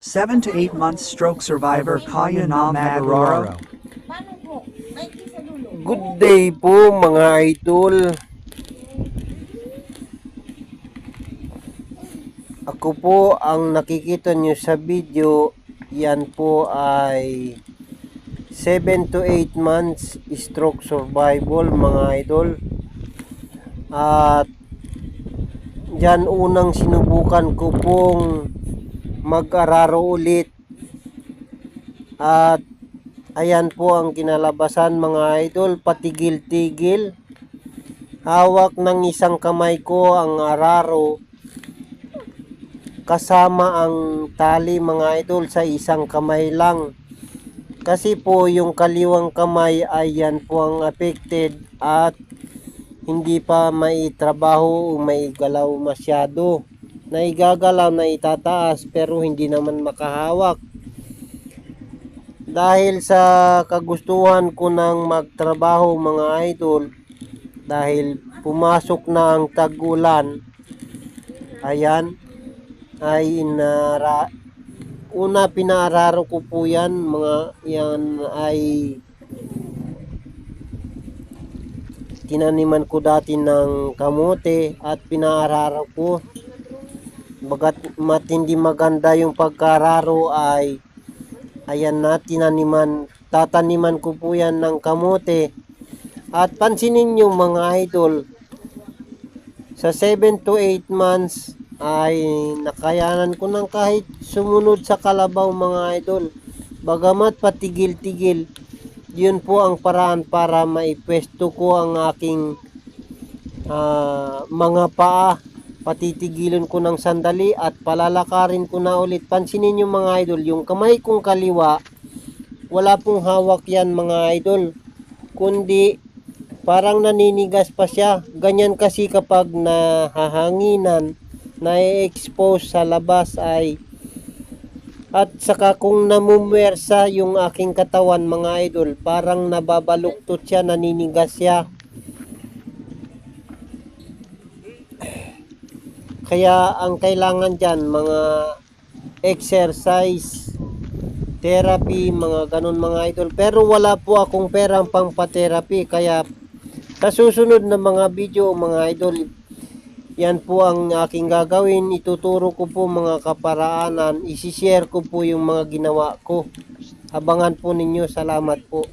7 to 8 months stroke survivor Kaya na Magararo. Paano po? Ay, sa dulo. Good day po mga idol. Ako po ang nakikita nyo sa video, yan po ay 7 to 8 months stroke survival mga idol. At dyan unang sinubukan ko pong mag-araro ulit. At ayan po ang kinalabasan mga idol, patigil-tigil. Hawak ng isang kamay ko ang araro kasama ang tali mga idol sa isang kamay lang. Kasi po yung kaliwang kamay ay yan po ang affected at hindi pa maitrabaho o maigalaw masyado. Naigagalaw na itataas pero hindi naman makahawak. Dahil sa kagustuhan ko ng magtrabaho mga idol, dahil pumasok na ang tag-ulan, ayan, ay pinaararo ko po yan, yan ay tinaniman ko dati ng kamote at pinaararo ko. Bagat hindi maganda yung pagkararo ay ayan na tataniman ko po yan ng kamote. At pansinin nyo mga idol, sa 7 to 8 months ay nakayanan ko ng kahit sumunod sa kalabaw mga idol. Bagamat patigil-tigil, yun po ang paraan para maipwesto ko ang aking mga paa. Patitigilin ko ng sandali at palalakarin ko na ulit. Pansinin nyo mga idol, yung kamay kong kaliwa, wala pong hawak yan mga idol, kundi parang naninigas pa siya. Ganyan kasi kapag nahahanginan, na-expose sa labas ay, at saka kung namumwersa yung aking katawan mga idol, parang nababaluktot siya, naninigas siya. Kaya ang kailangan dyan, mga exercise, therapy, mga ganun mga idol. Pero wala po akong perang pang pa-therapy. Kaya sa susunod na mga video mga idol, yan po ang aking gagawin. Ituturo ko po mga kaparaanan. Isishare ko po yung mga ginawa ko. Abangan po ninyo. Salamat po.